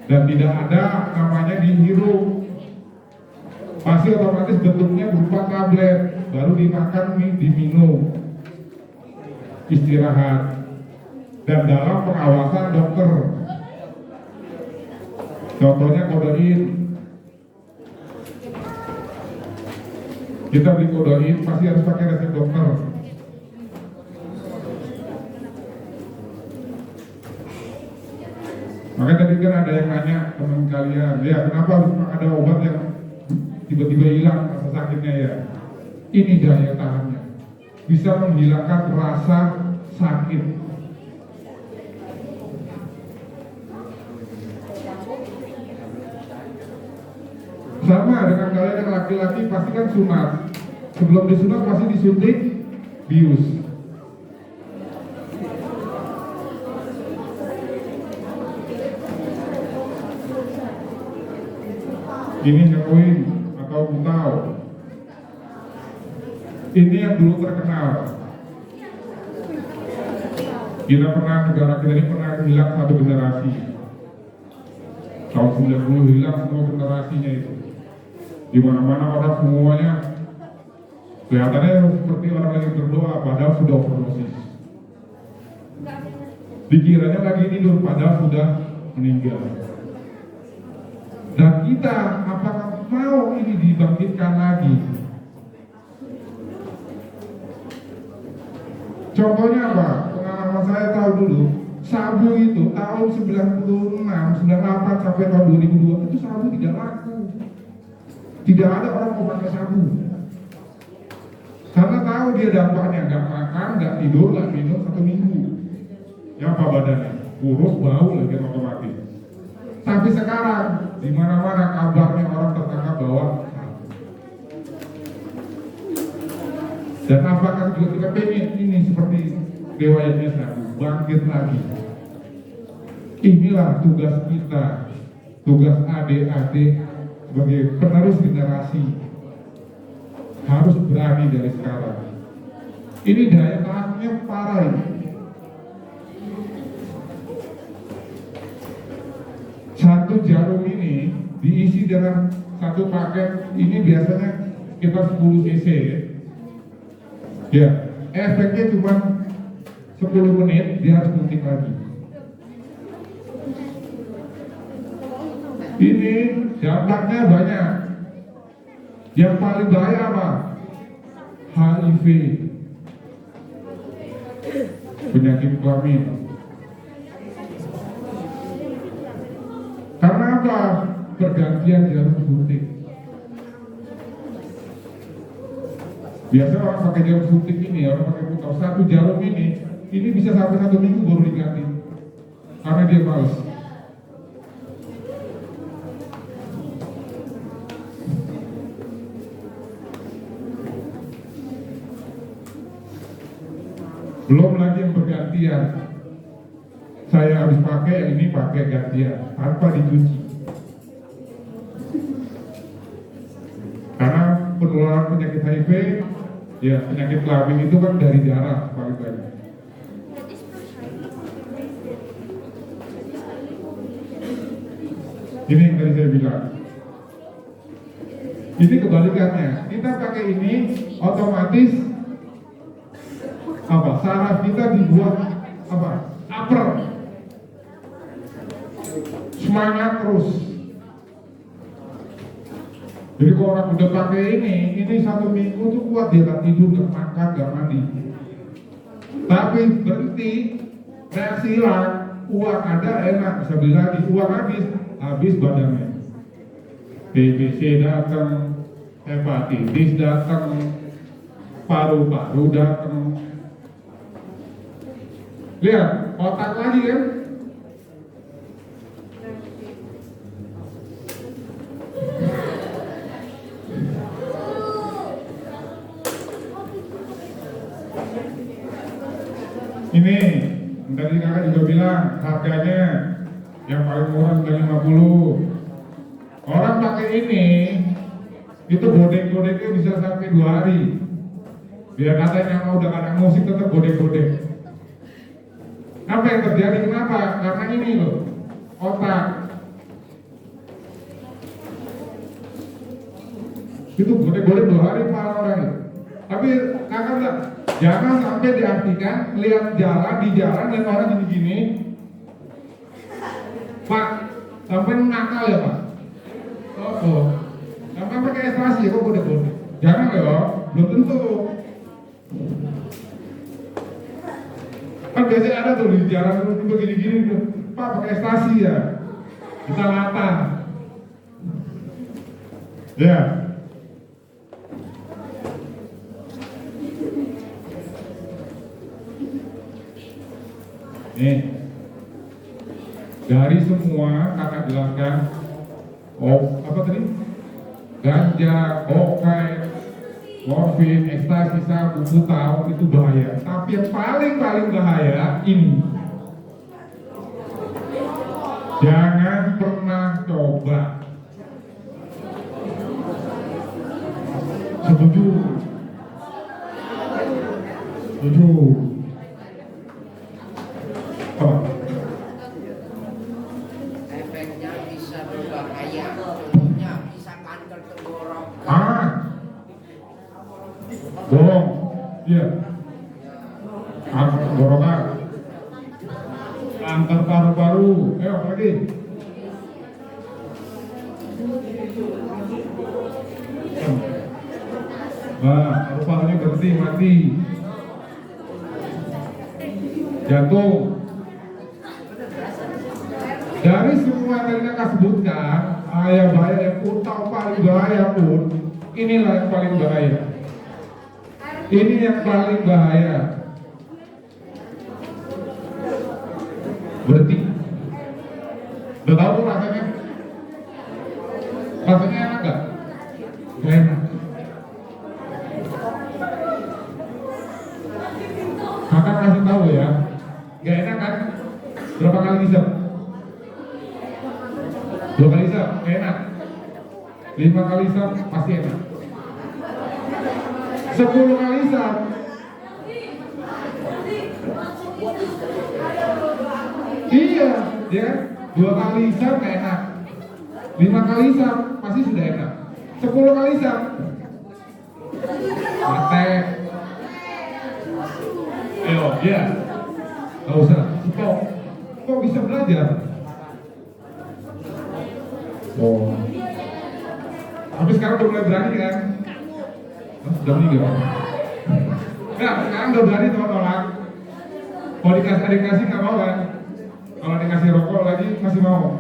dan tidak ada namanya dihirup. Pasti otomatis bentuknya berupa tablet, baru dimakan, diminum, istirahat, dan dalam pengawasan dokter. Contohnya kodein. Kita beli kodoin pasti harus pakai resep dokter. Makanya tadi kan ada yang nanya teman kalian, ya kenapa harus ada obat yang tiba-tiba hilang rasa sakitnya ya? Ini daya tahannya, bisa menghilangkan rasa sakit. Sama dengan kalian yang laki-laki pasti kan sunat. Sebelum disunat pasti disuntik bius. Ini heroin atau butau. Ini yang dulu terkenal. Negara kita ini pernah hilang satu generasi. Tahun 90 hilang semua generasinya itu. Di mana-mana orang semuanya kelihatannya seperti orang lagi berdoa, padahal sudah overdosis. Dikiranya lagi tidur, padahal sudah meninggal. Dan kita apakah mau ini dibangkitkan lagi? Contohnya apa? Pengalaman saya tahu dulu, sabu itu tahun 96, 98 sampai tahun 2002 itu sabu tidak laku. Tidak ada orang mau pakai sabu. Karena tahu dia dampaknya, nggak makan, nggak tidur, nggak minum 1 minggu. Ya apa badannya? Kurus, bau lagi otomatis. Tapi sekarang di mana-mana kabarnya orang tertangkap bawa sabu. Dan apakah juga kita pengen ini seperti riwayatnya sabu bangkit lagi? Inilah tugas kita, tugas adik-adik sebagai penerus generasi, harus berani dari sekarang. Ini daya tahannya parah ini. Satu jarum ini diisi dengan satu paket, ini biasanya kita 10 cc ya. Efeknya cuma 10 menit, dia harus suntik lagi. Ini dampaknya banyak. Yang paling bahaya apa? HIV, penyakit kelamin. Karena apa? Pergantian jarum suntik. Biasa orang pakai jarum suntik ini, orang pakai butau. Satu jarum ini bisa sampai 1 minggu baru diganti. Karena dia males. Belum lagi yang bergantian. Saya habis pakai, yang ini pakai gantian tanpa dicuci. Karena penularan penyakit HIV, ya penyakit kelamin itu kan dari darah paling banyak. Ini yang tadi saya bilang. Ini kebalikannya. Kita pakai ini otomatis apa? Saraf kita dibuat apa? Upper. Semangat terus. Jadi kalau orang udah pakai ini 1 minggu tuh kuat, dia gak tidur, gak makan, gak mandi. Tapi berhenti, reaksi hilang, uang ada enak, bisa beli lagi, uang habis badannya. TBC datang, hepatitis datang, paru-paru datang. Lihat, otak lagi kan? Ini, tadi kakak juga bilang harganya yang paling murah 950. Orang pakai ini, itu godek-godeknya bisa sampai 2 hari. Biar katanya mau udah ada musik tetap godek-godek. Apa yang terjadi? Kenapa? Karena ini loh, otak. Itu godek-godek 2 hari para orang. Tapi kakak bilang, jangan sampai diartikan lihat jalan di jalan lihat orang gini-gini. Pak, sampai nakal ya Pak? Oh, sampai pakai ekstrasi ya kok godek-godek. Jangan loh, belum tentu. Kan biasanya ada tuh di jalan tuh begini-gini tuh, Pak pakai ekstasi ya, kita lata. Ya. Nih, dari semua kakak jelaskan, apa tadi? Ganja, kokain, morfin, ekstasi, sabu, tahu itu bahaya. Tapi yang paling bahaya ini. Jangan pernah coba. Setuju? Setuju. Apa? Efeknya bisa berbahaya. Contohnya bisa kanker tenggorokan. Bohong. Iya. Kanker tenggorokan. Kanker paru-paru. Ayo lagi. Nah, paru-parunya berhenti, mati. Jantung. Dari semua yang tadi kakak sebutkan, bahaya yang utama paling bahaya pun, inilah yang paling bahaya. Ini yang paling bahaya. Berhenti. Udah tahu tuh rasanya? Rasanya enak gak? Gak enak. Kakak kasih tahu ya, gak enak kan? Berapa kali hisap? 2 kali hisap, gak enak. 5 kali hisap, pasti enak. 10 kali hisap. Iya, ya. 2 kali hisap gak enak. 5 kali hisap, pasti sudah enak. 10 kali hisap. Mate. Ayo, ya. Gak usah, stop. Kok bisa belajar? Oh. Tapi sekarang udah mulai berani kan? Sudah meninggal. Enggak, sekarang udah berani tolak. Kalau dikasih adik kasih nggak mau kan? Kalau dikasih rokok lagi masih mau.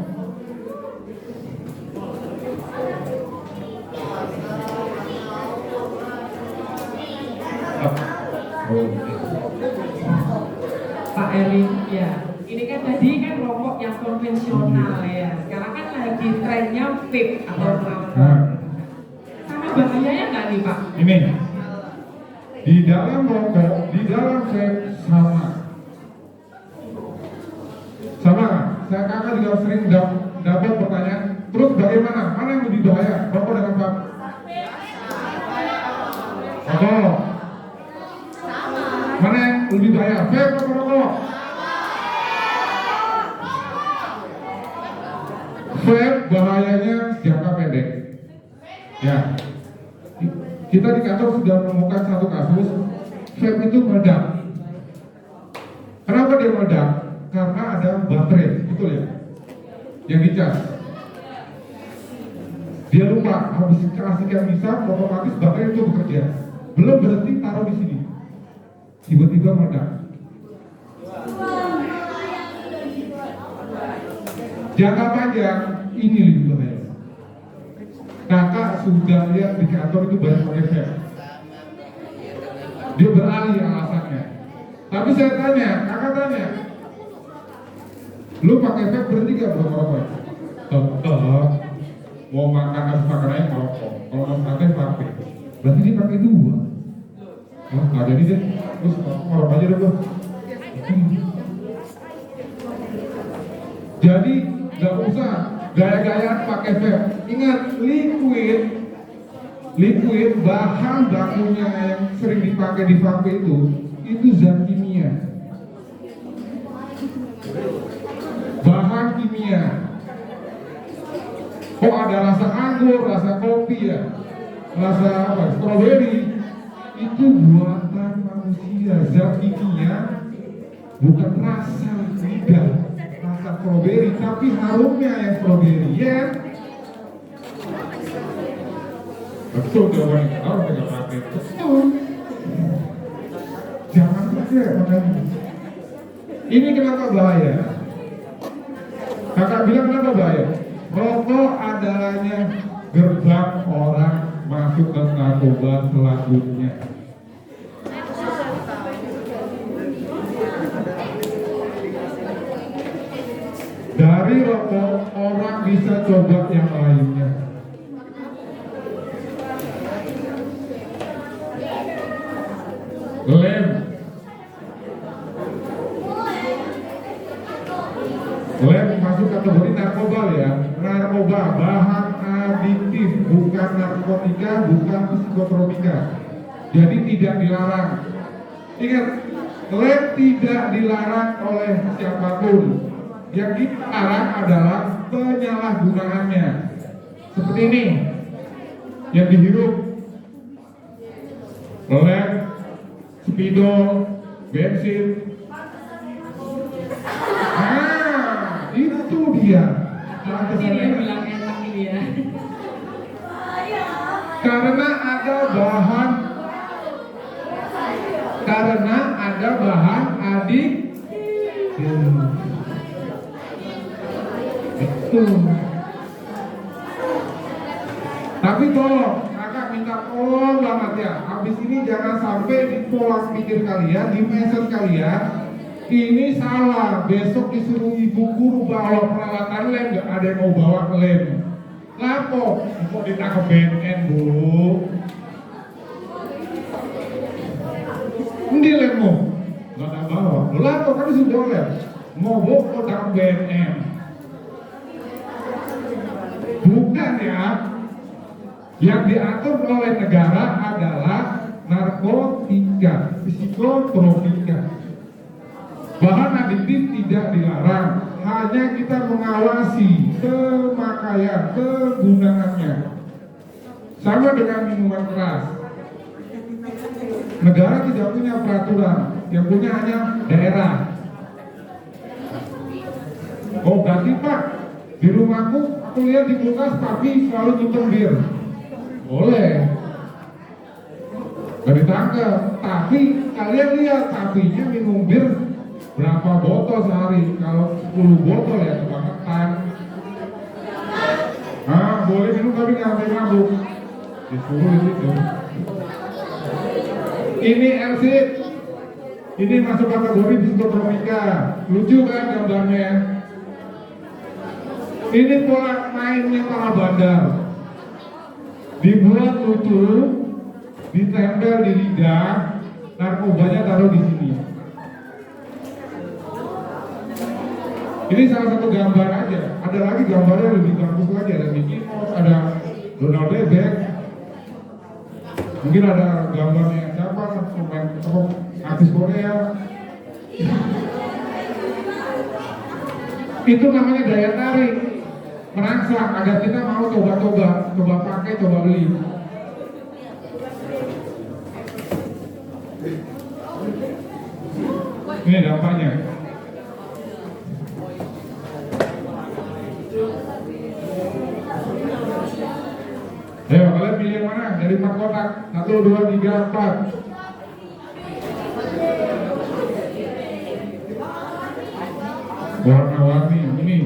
Oh. Pak Eri, ya. Ini kan tadi kan rokok yang konvensional ya. Sekarang kan lagi trennya vape atau rokok. Sama bahayanya nggak nih Pak? Ini di dalam rokok, di dalam vape sama. Sama kan? Saya kakak juga sering dapat pertanyaan. Terus bagaimana? Mana yang lebih bahaya? Rokok dengan vape? Rokok. Mana yang lebih bahaya? Vape atau rokok? Vape bahayanya jangka pendek. Ya, kita di kantor sudah menemukan satu kasus vape itu meledak. Kenapa dia meledak? Karena ada baterai, betul ya, yang dicas. Dia lupa habis kasihkan misal, otomatis baterai itu bekerja. Belum berhenti taruh di sini, tiba-tiba meledak. Jangka panjang ini lebih bahaya. Kakak sudah lihat di kantor itu banyak pakai vape. Dia beralih alasannya. Tapi saya tanya, kakak tanya, lu pakai vape berhenti gak buat rokok? Tetap. Mau makan harus makan aja rokok. Kalau mau pakai vape, berarti dia pakai 2. Oh, nggak jadi deh. Terus rokok aja deh bro. Jadi nggak usah gaya-gayaan pakai vape. Ingat, liquid bahan bakunya yang sering dipakai di vape itu zat kimia. Bahan kimia. Kok ada rasa anggur, rasa kopi ya, rasa apa? Stroberi. Itu buatan manusia, zat kimia, bukan rasa lidah. Stroberi, tapi harumnya yang stroberi ya. Betul jawabannya. Oh, nggak pakai. Betul. Jangan pakai makanya. Ini kenapa bahaya? Kakak bilang kenapa bahaya? Rokok adalahnya gerbang orang masuk ke narkoba selanjutnya. Dari rokok orang bisa coba yang lainnya. Lem. Lem masuk kategori narkoba ya. Narkoba bahan adiktif, bukan narkotika, bukan psikotropika. Jadi tidak dilarang. Ingat, lem tidak dilarang oleh siapapun. Yang dilarang adalah penyalahgunaannya. Seperti ini, yang dihirup lem, spidol, bensin. Nah, itu dia. Ini dia bilang enak ini ya. Karena ada bahan adik. Itu. Tapi tolong, kakak minta tolong banget ya. Habis ini jangan sampai di pola pikir kalian, di mindset kalian, ini salah. Besok disuruh ibu guru bawa peralatan lem, nggak ada yang mau bawa lem. Lapo, kok ditangkap BNN bu? Ini lemmu, nggak ada bawa. Lapo kan sudah lem, mau bawa kok tangkap BNN? Bukan ya. Yang diatur oleh negara adalah narkotika, psikotropika. Bahan adiktif tidak dilarang, hanya kita mengawasi pemakaian, penggunaannya. Sama dengan minuman keras. Negara tidak punya peraturan, yang punya hanya daerah. Oh berarti Pak, di rumahku aku lihat di kulkas pagi selalu nyimpen bir. Boleh. Gak ditangkap, tapi kalian lihat sapinya minum bir berapa botol sehari? Kalau 10 botol ya kebangetan. Boleh minum tapi nggak sampai mabuk. Disuruh itu. Ini LC, ini masuk kategori psikotropika. Lucu kan gambarnya? Ini pola mainnya para bandar. Dibuat lucu, ditempel di lidah, narkobanya taruh di sini. Ini salah satu gambar aja. Ada lagi gambarnya lebih bagus lagi. Ada Mickey Mouse, ada Donald Bebek. Mungkin ada gambarnya siapa? Pemain artis Korea. Itu namanya daya tarik, merangsang agar kita mau coba pakai, coba beli. Ini dampaknya. Ayo kalian pilih yang mana? Dari 4 kotak. 1, 2, 3, 4. Warna-warni ini.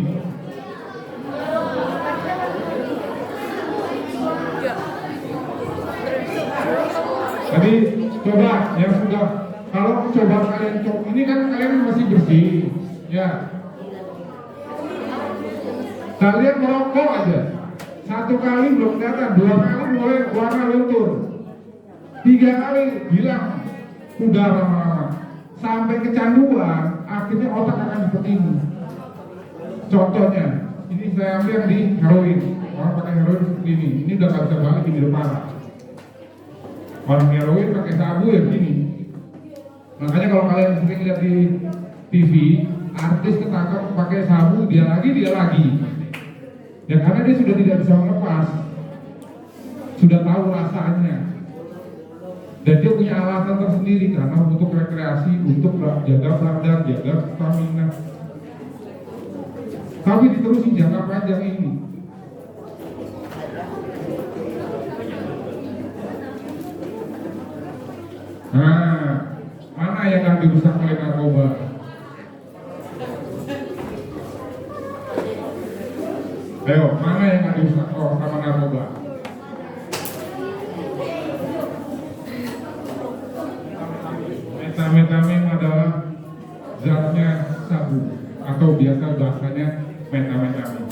Tadi coba yang sudah. Kalau coba kalian coba, ini kan kalian masih bersih, ya. Kalian merokok aja. 1 kali belum kelihatan, 2 kali mulai warna luntur, 3 kali hilang, udah lama-lama, sampai kecanduan, akhirnya otak akan seperti ini. Contohnya, ini saya ambil yang di heroin, orang pakai heroin seperti ini udah gak bisa balik di depan. Orang heroin pakai sabu ya begini. Makanya kalau kalian sering lihat di TV, artis ketangkap pakai sabu, dia lagi. Ya karena dia sudah tidak bisa melepas, sudah tahu rasanya, dan dia punya alasan tersendiri karena untuk rekreasi, untuk jaga badan, jaga stamina. Tapi diterusin jangka panjang ini. Nah, mana yang akan dirusak oleh narkoba? Ayo, mana yang akan dirusak sama narkoba? Methamphetamine adalah zatnya sabu atau biasa bahasanya methamphetamine.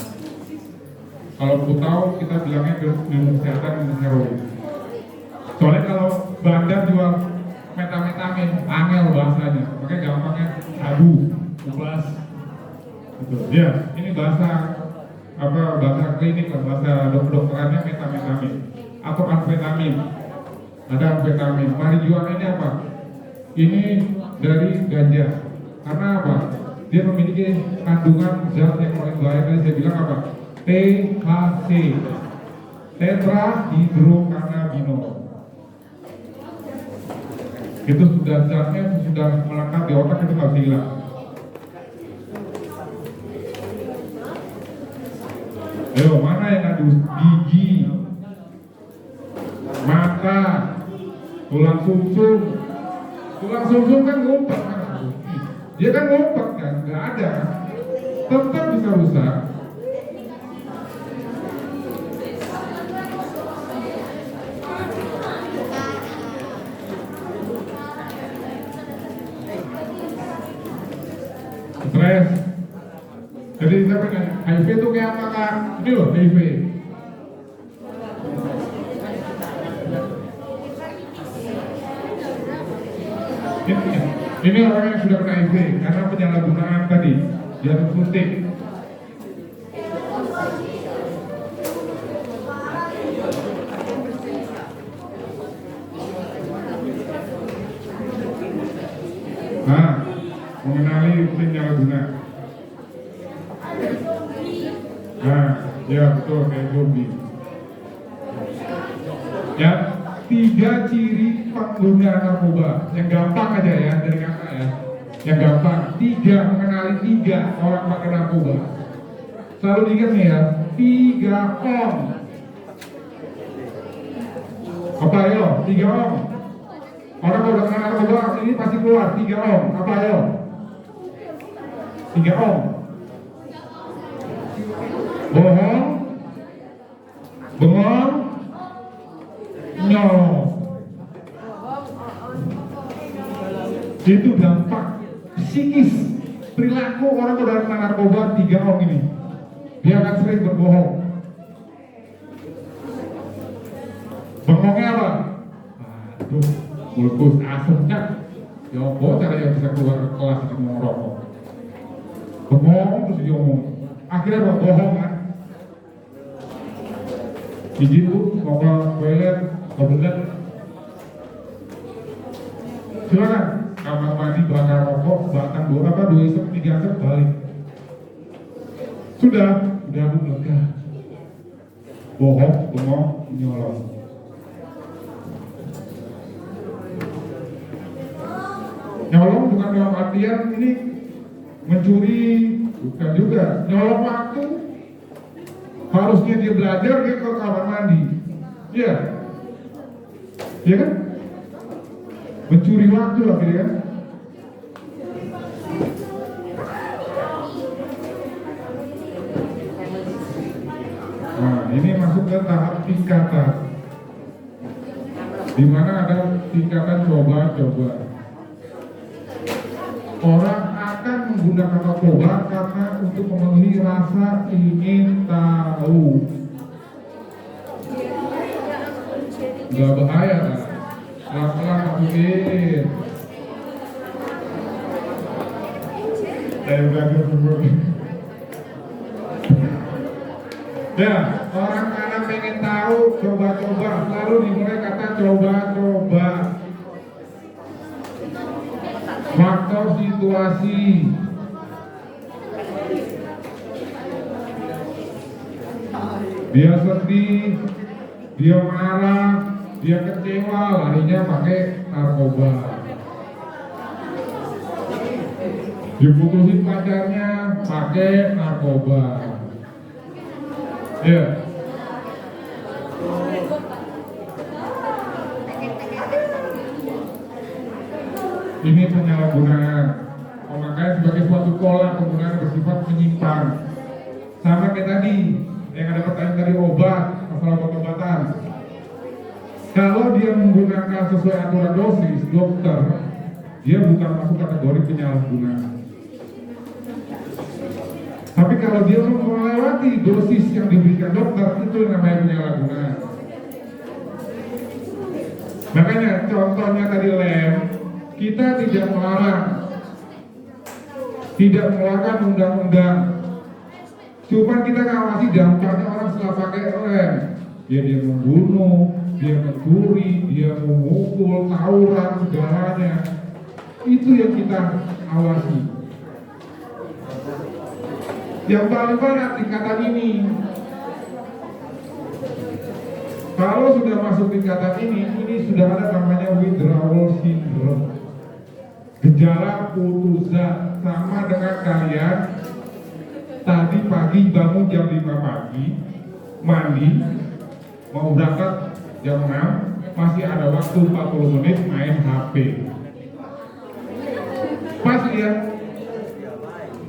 Kalau ku tahu kita bilangnya ke ilmu kesehatan heroin. Soalnya kalau bandar jual methamphetamine, angel bahasanya, makanya gampangnya sabu, ubas. Gitu. Ya, ini bahasa klinik lah, bahasa dokterannya methamphetamine atau amfetamin. Ada amfetamin. Marijuana ini apa? Ini dari ganja. Karena apa? Dia memiliki kandungan zat yang paling bahaya, tadi saya bilang apa? THC, tetrahydrocannabinol. Itu sudah zatnya sudah melekat di otak, itu nggak bisa hilang. Ayo, mana yang ada gigi, mata, tulang sumsum. Tulang sumsum kan ngumpet kan, dia kan ngumpet kan, nggak ada, tetap bisa rusak. Stres. Jadi siapa nih? HIV itu kayak apa kak? Ini loh HIV. Ini orang yang sudah kena HIV karena penyalahgunaan tadi jarum suntik. Nah, mengenali penyalahguna. Nah, ya betul kayak zombie. Ya, 3 ciri pengguna narkoba yang gampang aja ya dari kakak ya, yang gampang. 3, mengenali 3 orang pakai narkoba. Selalu diingat nih ya, 3 om. Apa ayo? 3 om. Orang kalau udah kena narkoba ini pasti keluar 3 om. Apa ayo? 3 om. Bohong, bengong, nyolong. Itu dampak psikis perilaku orang udah kena narkoba 3 om ini. Dia akan sering berbohong. Bengongnya apa? Aduh, mulkus asemnya. Ya apa cara yang bisa keluar ke kelas itu mau ngerokok? Bengong terus diomong. Akhirnya apa? Bohong kan? Izin bu, mau ke toilet, kebelet. Silakan. Kamar mandi, bakar rokok, batang 2 isep, 3 isep, balik. Sudah aku lega. Bohong, bengong, nyolong. Nyolong bukan dalam artian ini mencuri, bukan juga. Nyolong waktu. Harusnya dia belajar, dia ke kamar mandi. Iya. Iya kan? Mencuri waktu akhirnya kan? Nah, ini masuk ke tahap tingkatan. Di mana ada tingkatan coba-coba. Orang akan menggunakan narkoba karena untuk memenuhi rasa ingin tahu. Gak bahaya kan? Pelan-pelan masukin. Belajar dulu. Ya, orang kadang pengen tahu, coba-coba. Lalu dimulai kata coba-coba. Faktor situasi. Dia sedih, dia marah, dia kecewa, larinya pakai narkoba. Diputusin pacarnya, pakai narkoba. Ya. Ini penyalahgunaan. Pemakaian sebagai suatu pola penggunaan bersifat menyimpang. Sama kayak tadi, yang ada pertanyaan dari obat, masalah obat-obatan. Kalau dia menggunakan sesuai aturan dosis, dokter, dia bukan masuk kategori penyalahgunaan. Tapi kalau dia melewati dosis yang diberikan dokter, itu yang namanya penyalahgunaan. Makanya contohnya tadi lem, kita tidak melarang, tidak mengeluarkan undang-undang. Cuma kita ngawasi dampaknya orang setelah pakai lem. Dia membunuh, dia mencuri, dia memukul, tawuran, segalanya. Itu yang kita awasi. Yang paling parah tingkatan ini. Kalau sudah masuk tingkatan ini sudah ada namanya withdrawal syndrome. Gejala putus zat, sama dengan kalian tadi pagi bangun jam 5 pagi, mandi, mau berangkat jam 6, masih ada waktu 40 menit main HP. Pas lihat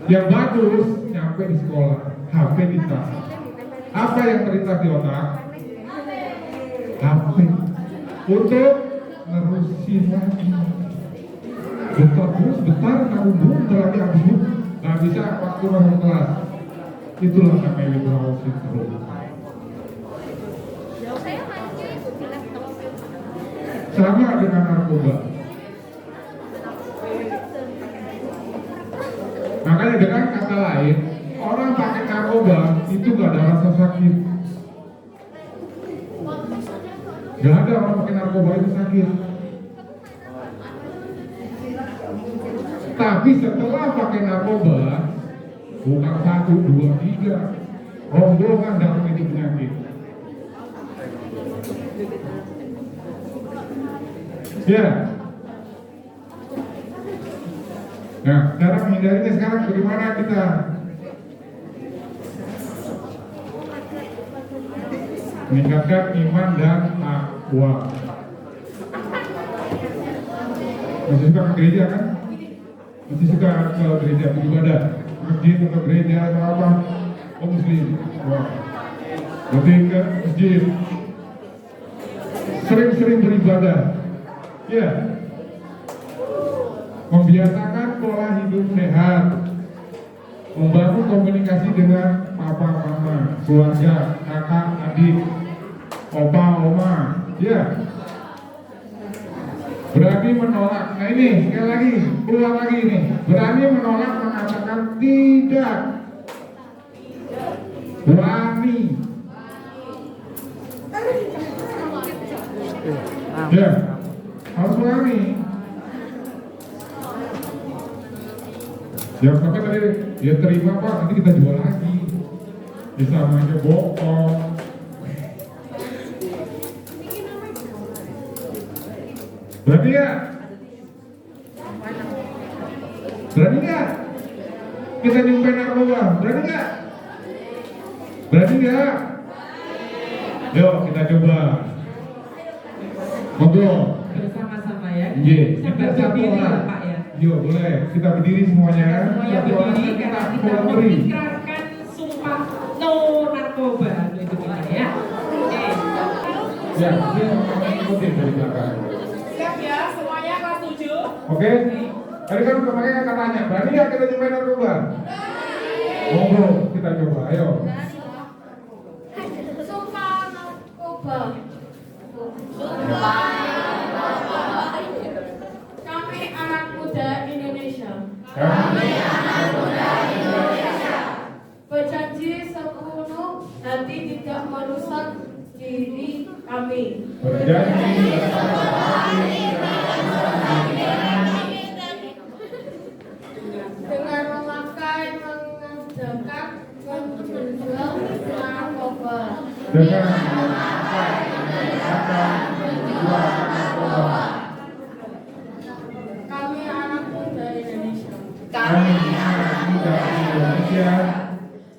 yang bagus nyampe di sekolah, HP di tas. Apa yang terlintas di otak? HP untuk nerusin lagi. Bentar, nabung, lagi habis bu, nggak bisa waktu masuk kelas. Itulah namanya withdrawal syndrome. Sama dengan narkoba. Makanya dengan kata lain, orang pakai narkoba itu gak ada rasa sakit. Gak ada orang pakai narkoba itu sakit. Tapi setelah pakai narkoba, bukan 1, 2, 3, rombongan dalam itu penyakit. Ya. Nah, cara menghindarinya sekarang bagaimana kita? Meningkatkan iman dan takwa. Masih suka ke gereja kan? Masih suka ke gereja beribadah, masjid atau gereja atau apa? Oh muslim. Wah. Berarti ke masjid. Sering-sering beribadah. Ya. Membiasakan pola hidup sehat. Membangun komunikasi dengan papa, mama, keluarga, kakak, adik, opa, oma. Ya. Berani menolak. Nah ini sekali lagi, ulang lagi ini. Berani menolak, mengatakan tidak. Berani. Ya, harus berani. Jangan sampai tadi ya terima pak, nanti kita jual lagi. Bisa aja bohong. Berani gak? Berani gak? Kita nyumpain narkoba, berani gak? Berani gak? Yuk kita coba. Ngobrol. Bersama-sama ya. Iya, Sampai kita satu berdiri orang. ya Pak ya. Yuk boleh, kita berdiri semuanya. Semuanya Satu orang berdiri kita karena kita voluntary. mengikrarkan sumpah no narkoba itu kita ya. Oke. Ya, ini ikutin dari belakang. Siap ya, semuanya kelas 7. Oke? Tadi kan kemarin katanya, berani ya kita nyobain narkoba? Ngobrol, kita coba, ayo. Sumpah narkoba. Kami anak muda Indonesia. Berjanji sepenuh hati tidak merusak diri kami. Berjanji Dengan memakai, mengerjakan, menjual narkoba. dengan Kami anak muda Indonesia. kami anak muda Indonesia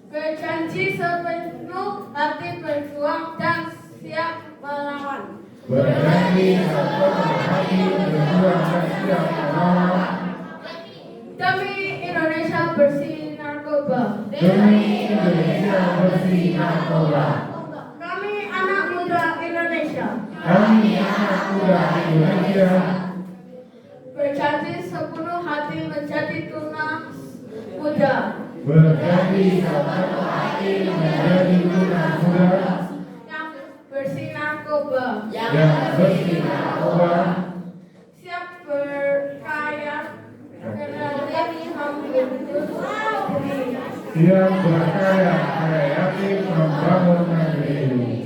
Berjanji sepenuh hati berjuang dan siap melawan. berjanji berjanji dan penuh hati berjuang dan siap melawan demi Indonesia bersih narkoba. demi Indonesia bersih narkoba. Kami anak muda Indonesia Kami anak muda Indonesia berjanji sepenuh hati menjadi tunas muda berjanji dan penuh hati menjadi tunas muda yang bersih narkoba, yang bersih narkoba, siap berkarya kreatif membentuk negeri. siap berkarya kreatif membangun negeri ini.